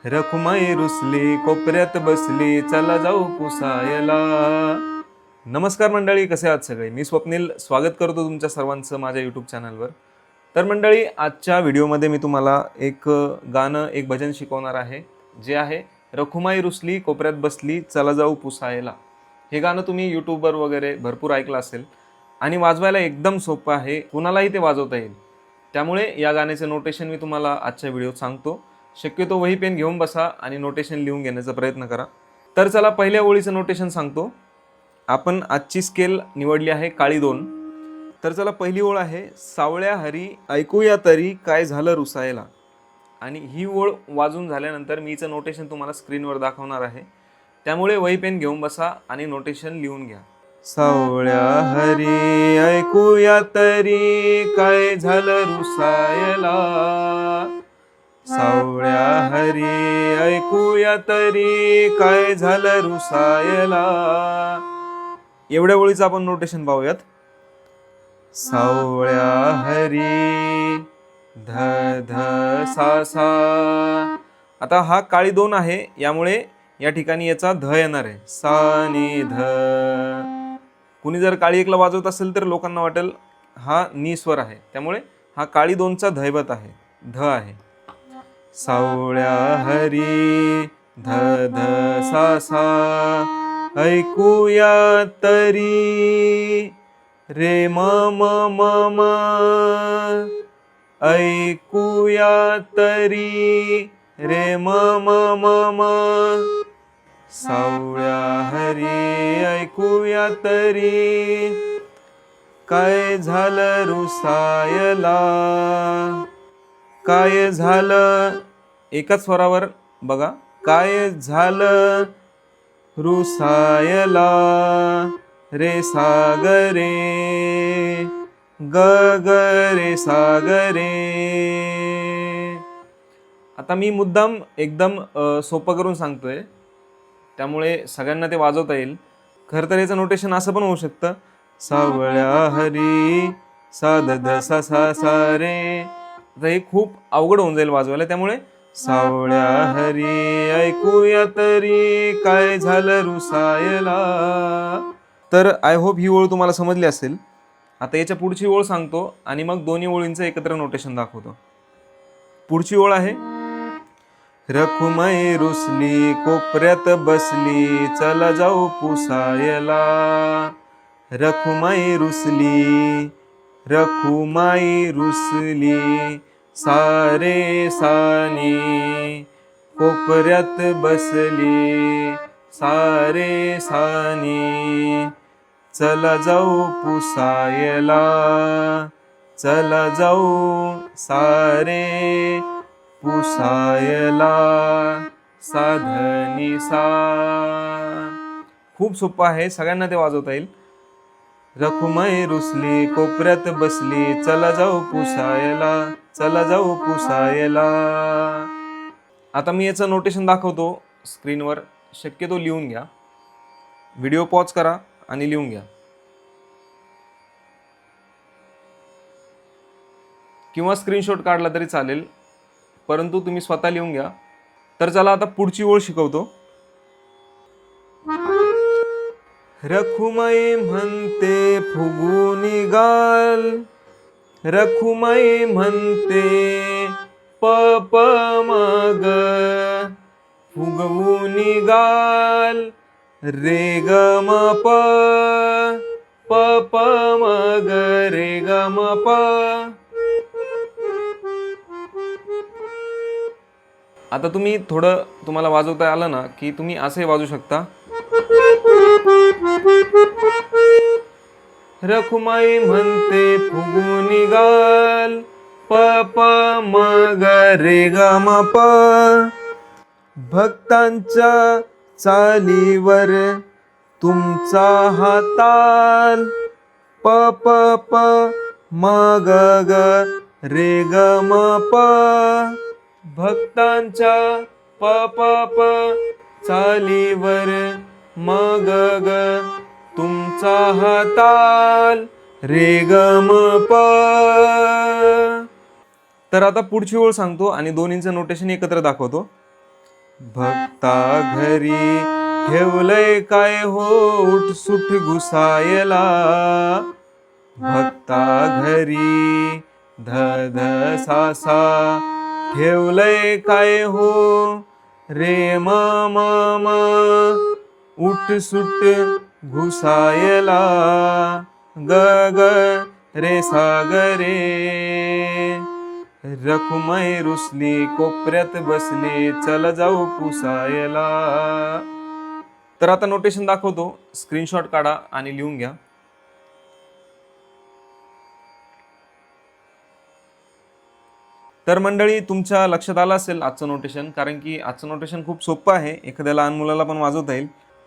रखुमाई रुसली कोपऱ्यात बसली, चला जाऊ पुसायला. नमस्कार मंडळी, कसे आहात सगळे? मी स्वप्नील स्वागत करतो तुमच्या सर्वांचं माझ्या यूट्यूब चॅनलवर. तर मंडळी, आजच्या व्हिडिओमध्ये मी तुम्हाला एक गाणं, एक भजन शिकवणार आहे, जे आहे रखुमाई रुसली कोपऱ्यात बसली, चला जाऊ पुसायला. हे गाणं तुम्ही यूट्यूबवर वगैरे भरपूर ऐकलं असेल आणि वाजवायला एकदम सोपं आहे, कुणालाही ते वाजवता येईल. त्यामुळे या गाण्याचे नोटेशन मी तुम्हाला आजच्या व्हिडिओत सांगतो. शक्यतो वही पेन घेऊन बसा आणि नोटेशन लिहून घेण्याचा प्रयत्न करा. तर चला, पहिल्या ओळीचं नोटेशन सांगतो. आपण आजची स्केल निवडली आहे काळी 2. तर चला, पहिली ओळ आहे, सावळ्या हरी ऐकूया तरी काय झालं रुसायला. आणि ही ओळ वाजून झाल्यानंतर मी हिचं नोटेशन तुम्हाला स्क्रीनवर दाखवणार आहे. त्यामुळे वही पेन घेऊन बसा आणि नोटेशन लिहून घ्या. सावळ्या हरी ऐकूया तरी काय झालं रुसायला. सावळ्या हरी ऐकूया तरी काय झालं रुसायला. एवढ्या ओळीचं आपण नोटेशन पाहूयात. सावळ्या हरी ध ध सा सा. आता हा काळी 2 आहे, यामुळे या ठिकाणी याचा ध येणार आहे, सा नि ध. कुणी जर काळी 1ला वाजवत असेल तर लोकांना वाटेल हा नी स्वर आहे, त्यामुळे हा काळी 2चा धैवत आहे, ध आहे. सावळ्या हरी ध ध सा सा ऐकूया तरी रे म म म म. ऐकूया तरी रे म म म म. सावळ्या हरी ऐकूया तरी काय झालं रुसायला. काय झालं, एकाच स्वरावर बघा, काय झालं रुसायला. रे सागरे ग ग रे सागरे. आता मी मुद्दाम एकदम सोपं करून सांगतोय, त्यामुळे सगळ्यांना ते वाजवता येईल. खरं तर याचं नोटेशन असं पण होऊ शकतं, सावळ्या हरी सा ध ध सा सा सा रे. आता हे खूप अवघड होऊन जाईल वाजवायला, त्यामुळे सावळ्या हरी ऐकूया तरी काय झालं रुसायला. तर आय होप ही ओळ तुम्हाला समजली असेल. आता याच्या पुढची ओळ सांगतो आणि मग दोन्ही ओळींचं एकत्र नोटेशन दाखवतो. पुढची ओळ आहे, रखुमाई रुसली कोपऱ्यात बसली, चला जाऊ पुसायला. रखुमाई रुसली, रखुमाई रुसली, सारे सानी कोपऱ्यात बसली, सारे सानी चला जाऊ पुसायला. चला जाऊ सारे पुसायला, साधनी सा. खूप सोपं आहे, सगळ्यांना ते वाजवता येईल. रखुमाई रुसली कोपऱ्यात बसली, चला जाऊ पुसायला, चला जाऊ पुसायला. आता मी याचं नोटेशन दाखवतो स्क्रीनवर, शक्यतो लिहून घ्या. व्हिडिओ पॉज करा आणि लिहून घ्या, किंवा स्क्रीनशॉट काढला तरी चालेल, परंतु तुम्ही स्वतः लिहून घ्या. तर चला, आता पुढची ओळ शिकवतो. रखुमाई म्हणते फुगुनी गाल, रखुमाई म्हणते प प मग, फुगवुनी गाल रे ग म प, प प मग रे ग म प. आता तुम्ही थोडं, तुम्हाला वाजवता आलं ना की तुम्ही असे वाजू शकता. रखुमाई म्हणते फुगुनी गाल, प प म ग रे ग म प. भक्तांच्या चालीवर तुमचा हाताल, प प प म ग ग रे ग म प. भक्तांच्या प प प चालीवर म ग ग तुमचा हाताल, रे ग म प. तर आता पुढची ओळ सांगतो आणि दोन्हींचं नोटेशन एकत्र दाखवतो. भक्ता घरी ठेवलंय काय हो उठसूट घुसायला, भक्ता घरी ध ध सा सा ठेवलंय काय हो रे मामा उठसूट घुसायला, ग ग रे सागरे रखुमाई रुसली कोपऱ्यात बसली चल जाऊ पुसायला. तर आता नोटेशन दाखवतो, स्क्रीनशॉट काढा आणि लिहून घ्या. तर मंडळी, तुमच्या लक्षात आलं असेल आजचं नोटेशन, कारण की आजचं नोटेशन खूप सोपं आहे, एखाद्या लहान मुलाला पण वाजवता येईल.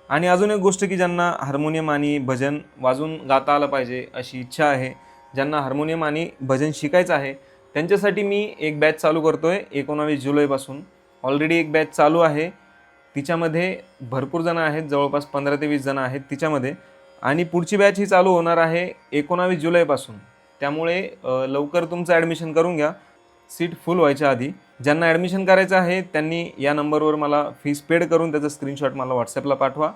आणि अजून एक गोष्ट की ज्यांना हार्मोनियम आणि भजन वाजवून गाता आलं पाहिजे अशी इच्छा आहे, ज्यांना हार्मोनियम आणि भजन शिकायचं आहे, त्यांच्यासाठी मी एक बॅच चालू करतोय 19 जुलैपासून. ऑलरेडी एक बॅच चालू आहे, तिच्यामध्ये भरपूर जण आहेत, जवळपास 15 ते 20 जण आहेत तिच्यामध्ये. आणि पुढची बॅच ही चालू होणार आहे 19 जुलैपासून. त्यामुळे लवकर तुमचं ॲडमिशन करून घ्या, सीट फुल व्हायच्या आधी. ज्यांना ॲडमिशन करायचं आहे त्यांनी या नंबरवर मला फीस पेड करून त्याचा स्क्रीनशॉट मला व्हॉट्सॲपला पाठवा.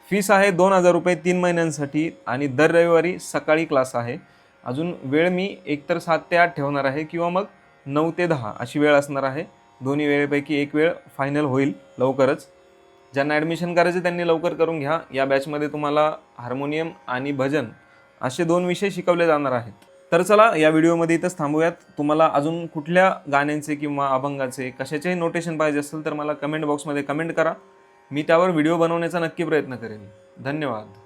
फीस आहे 2000 रुपये 3 महिन्यांसाठी आणि दर रविवारी सकाळी क्लास आहे. अजून वेळ मी एकतर 7 ते 8 ठेवणार आहे किंवा मग 9 ते 10 अशी वेळ असणार आहे. दोन्ही वेळेपैकी एक वेळ फायनल होईल लवकरच. ज्यांना ॲडमिशन करायचं त्यांनी लवकर करून घ्या. या बॅचमध्ये तुम्हाला हार्मोनियम आणि भजन असे 2 विषय शिकवले जाणार आहेत. तर चला, या व्हिडिओमध्ये इथंच थांबूयात. तुम्हाला अजून कुठल्या गाण्यांचे किंवा अभंगाचे कशाचेही नोटेशन पाहिजे असेल तर मला कमेंट बॉक्समध्ये कमेंट करा. मी त्यावर व्हिडिओ बनवण्याचा नक्की प्रयत्न करेन. धन्यवाद.